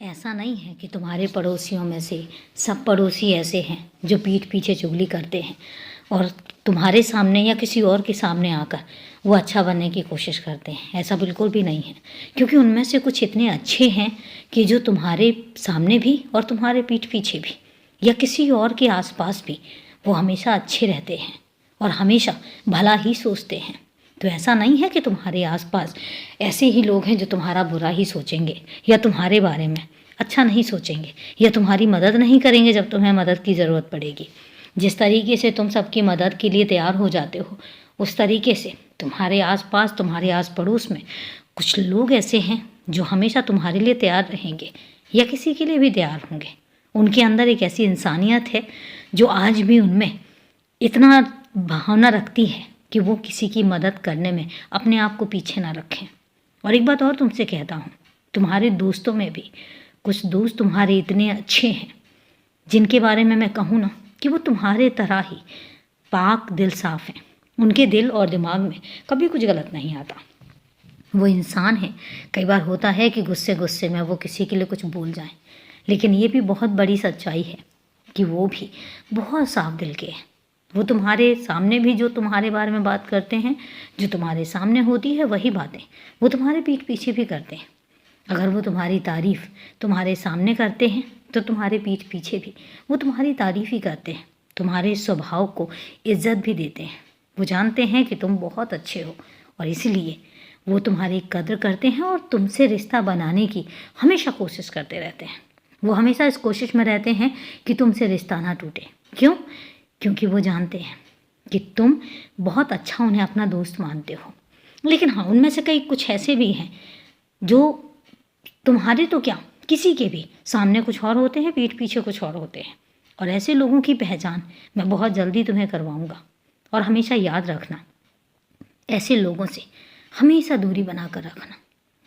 ऐसा नहीं है कि तुम्हारे पड़ोसियों में से सब पड़ोसी ऐसे हैं जो पीठ पीछे चुगली करते हैं और तुम्हारे सामने या किसी और के सामने आकर वो अच्छा बनने की कोशिश करते हैं। ऐसा बिल्कुल भी नहीं है, क्योंकि उनमें से कुछ इतने अच्छे हैं कि जो तुम्हारे सामने भी और तुम्हारे पीठ पीछे भी या किसी और के आसपास भी वो हमेशा अच्छे रहते हैं और हमेशा भला ही सोचते हैं। तो ऐसा नहीं है कि तुम्हारे आसपास ऐसे ही लोग हैं जो तुम्हारा बुरा ही सोचेंगे या तुम्हारे बारे में अच्छा नहीं सोचेंगे या तुम्हारी मदद नहीं करेंगे जब तुम्हें मदद की ज़रूरत पड़ेगी। जिस तरीके से तुम सबकी मदद के लिए तैयार हो जाते हो, उस तरीके से तुम्हारे आसपास, तुम्हारे आस पड़ोस में कुछ लोग ऐसे हैं जो हमेशा तुम्हारे लिए तैयार रहेंगे या किसी के लिए भी तैयार होंगे। उनके अंदर एक ऐसी इंसानियत है जो आज भी उनमें इतना भावना रखती है कि वो किसी की मदद करने में अपने आप को पीछे ना रखें। और एक बात और तुमसे कहता हूँ, तुम्हारे दोस्तों में भी कुछ दोस्त तुम्हारे इतने अच्छे हैं जिनके बारे में मैं कहूँ ना कि वो तुम्हारे तरह ही पाक दिल साफ़ हैं। उनके दिल और दिमाग में कभी कुछ गलत नहीं आता। वो इंसान है, कई बार होता है कि गुस्से गुस्से में वो किसी के लिए कुछ बोल जाएं, लेकिन ये भी बहुत बड़ी सच्चाई है कि वो भी बहुत साफ दिल के हैं। वो तुम्हारे सामने भी जो तुम्हारे बारे में बात करते हैं, जो तुम्हारे सामने होती है वही बातें वो तुम्हारे पीठ पीछे भी करते हैं। अगर वो तुम्हारी तारीफ़ तुम्हारे सामने करते हैं तो तुम्हारे पीठ पीछे भी वो तुम्हारी तारीफ़ ही करते हैं। तुम्हारे स्वभाव को इज्जत भी देते हैं। वो जानते हैं कि तुम बहुत अच्छे हो और इसलिए वो तुम्हारी कद्र करते हैं और तुमसे रिश्ता बनाने की हमेशा कोशिश करते रहते हैं। वो हमेशा इस कोशिश में रहते हैं कि तुमसे रिश्ता ना टूटे। क्यों? क्योंकि वो जानते हैं कि तुम बहुत अच्छा उन्हें अपना दोस्त मानते हो। लेकिन हाँ, उनमें से कई कुछ ऐसे भी हैं जो तुम्हारे तो क्या, किसी के भी सामने कुछ और होते हैं, पीठ पीछे कुछ और होते हैं। और ऐसे लोगों की पहचान मैं बहुत जल्दी तुम्हें करवाऊंगा। और हमेशा याद रखना, ऐसे लोगों से हमेशा दूरी बना कर रखना।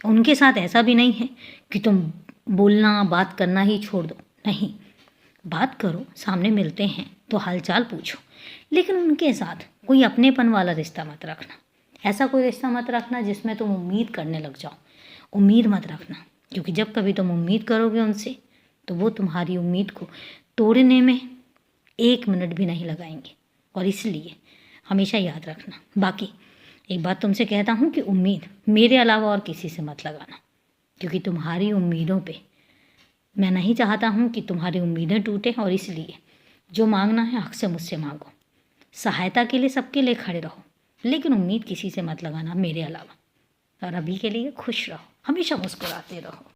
उनके साथ ऐसा भी नहीं है कि तुम बोलना बात करना ही छोड़ दो, नहीं, बात करो, सामने मिलते हैं तो हालचाल पूछो, लेकिन उनके साथ कोई अपनेपन वाला रिश्ता मत रखना। ऐसा कोई रिश्ता मत रखना जिसमें तुम उम्मीद करने लग जाओ। उम्मीद मत रखना, क्योंकि जब कभी तुम उम्मीद करोगे उनसे तो वो तुम्हारी उम्मीद को तोड़ने में 1 मिनट भी नहीं लगाएंगे। और इसलिए हमेशा याद रखना। बाकी एक बात तुमसे कहता हूँ कि उम्मीद मेरे अलावा और किसी से मत लगाना, क्योंकि तुम्हारी उम्मीदों पे मैं नहीं चाहता हूँ कि तुम्हारी उम्मीदें टूटें। और इसलिए जो मांगना है हक से मुझसे मांगो। सहायता के लिए सबके लिए खड़े रहो, लेकिन उम्मीद किसी से मत लगाना मेरे अलावा। और अभी के लिए खुश रहो, हमेशा मुस्कुराते रहो।